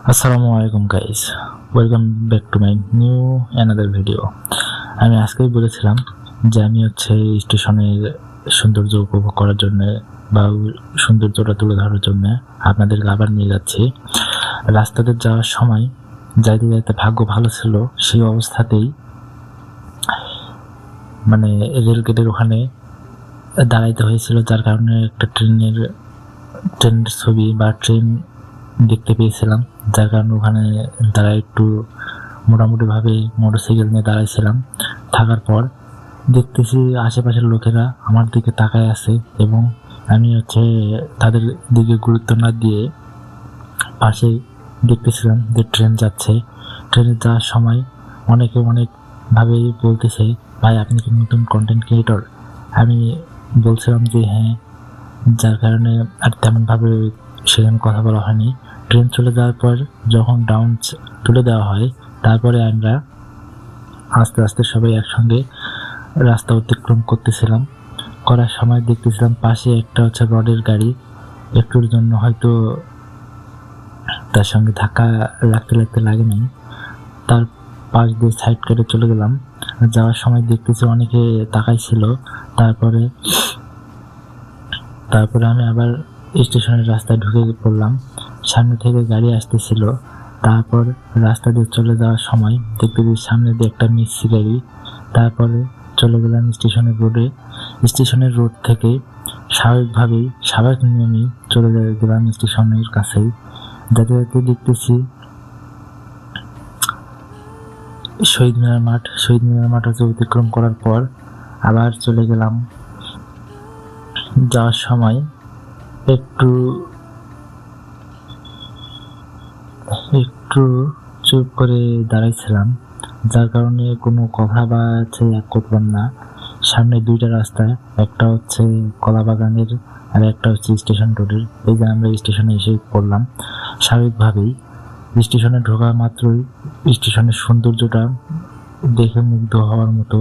আসসালামু আলাইকুম guys, welcome back to my new another video. আমি আজকেই বলেছিলাম যে আমি স্টেশনের সৌন্দর্য উপভোগ করার জন্য বা সৌন্দর্যটা তুলে ধরার জন্য আপনাদেরকে আবার নিয়ে যাচ্ছি। রাস্তাতে যাওয়ার সময় যাইতে যাইতে ভাগ্য ভালো ছিল, সেই অবস্থাতেই মানে রেলগেটের ওখানে দাঁড়াইতে হয়েছিল, যার কারণে একটা ট্রেনের ছবি বা ট্রেন দেখতে পেয়েছিলাম, যার কারণে ওখানে দাঁড়ায় একটু মোটামুটিভাবে মোটরসাইকেল নিয়ে দাঁড়াইছিলাম। থাকার পর দেখতেছি আশেপাশের লোকেরা আমার দিকে তাকায় আছে এবং আমি তাদের দিকে গুরুত্ব না দিয়ে পাশে দেখতেছিলাম যে ট্রেন যাচ্ছে। ট্রেনে যাওয়ার সময় অনেকে অনেকভাবেই বলতেছে, ভাই আপনি কি নতুন কন্টেন্ট ক্রিয়েটর? আমি বলছিলাম যে হ্যাঁ, যার কারণে আর তেমনভাবে সেখানে কথা বলা হয়নি। ট্রেন চলে যাওয়ার পর যখন ডাউন তুলে দেওয়া হয়, তারপরে আমরা আস্তে আস্তে সবাই একসঙ্গে রাস্তা অতিক্রম করতেছিলাম। করার সময় দেখতেছিলাম পাশে একটা রডের গাড়ি, একটুর জন্য হয়তো তার সঙ্গে ধাক্কা লাগতে লাগে নাই, তার পাশ দিয়ে সাইড কেটে চলে গেলাম। যাওয়ার সময় দেখতেছি অনেকে তাকাইছিল। তারপরে আমি আবার স্টেশনের রাস্তায় ঢুকে পড়লাম। সামনে থেকে গাড়ি আসতেছিল। তারপর রাস্তা দিয়ে চলে যাওয়ার সময় দেখতেছি সামনে দিয়ে একটা মিক্সি গাড়ি। তারপরে চলে গেলাম স্টেশনের রোড থেকে স্বাভাবিক নিয়মেই চলে গেলাম স্টেশনের কাছেই। যাতে দেখতেছি শহীদ মিনার মাঠ অতিক্রম করার পর আবার চলে গেলাম। যাওয়ার সময় একটু চুপ করে দাঁড়াইছিলাম, যার কারণে কোনো কথা বা করতাম না। সামনে দুইটা রাস্তা, একটা কলাবাগানের আর একটা স্টেশন রোডের। এই যে আমরা স্টেশনে এসে পড়লাম। স্বাভাবিকভাবেই স্টেশনে ঢোকা মাত্রই স্টেশনের সৌন্দর্যটা দেখে মুগ্ধ হওয়ার মতো।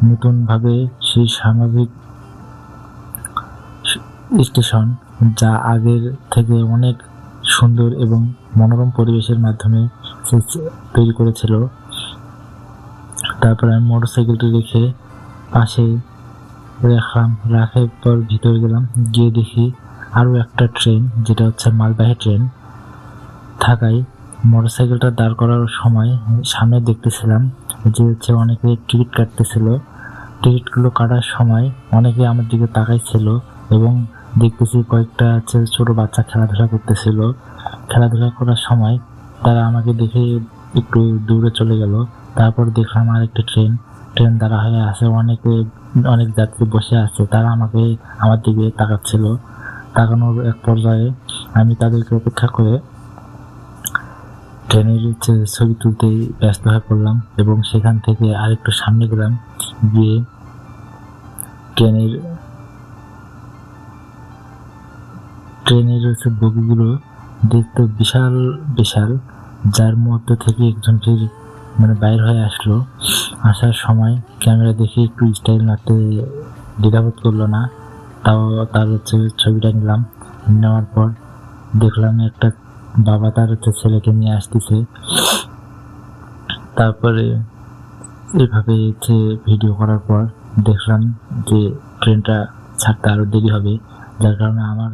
নতুনভাবে সেই স্বাভাবিক স্টেশন, যা আগের থেকে অনেক সুন্দর এবং মনোরম পরিবেশের মাধ্যমে তৈরি করেছিল। তারপর আমি মোটরসাইকেলটি রেখে পাশে রাখার পর ভিতরে গেলাম। গিয়ে দেখি আরও একটা ট্রেন, যেটা মালবাহী ট্রেন থাকায় মোটরসাইকেলটা দাঁড় করার সময় সামনে দেখতেছিলাম যে অনেকে টিকিট কাটতেছিল। টিকিটগুলো কাটার সময় অনেকে আমার দিকে তাকাইছিল এবং দেখতেছি কয়েকটা ছোট বাচ্চা খেলাধুলা করতেছিল। খেলাধুলা করার সময় তারা আমাকে দেখে একটু দূরে চলে গেল। তারপর দেখলাম আরেকটি ট্রেন দাঁড়া হয়ে আছে, অনেক যাত্রী বসে আছে, তারা আমার দিকে তাকাচ্ছিল। তাকানোর এক পর্যায়ে আমি তাদেরকে অপেক্ষা করে ট্রেনের ছবি তুলতেই ব্যস্ত হয়ে পড়লাম এবং সেখান থেকে আরেকটু সামনে গেলাম। গিয়ে ট্রেনের বগিগুলো দেখতে বিশাল বিশাল, যার মধ্যে থেকে একজন ফির বাইর হয়ে আসলো। আসার সময় ক্যামেরা দেখে একটু স্টাইল মারতে দ্বিধাবোধ করলো না, তাও তার ছবিটা নিলাম। নেওয়ার পর দেখলাম একটা বাবা তার ছেলেকে নিয়ে আসতেছে। তারপরে এইভাবে ভিডিও করার পর দেখলাম যে ট্রেনটা ছাড়তে আরো দেরি হবে, যার কারণে আমার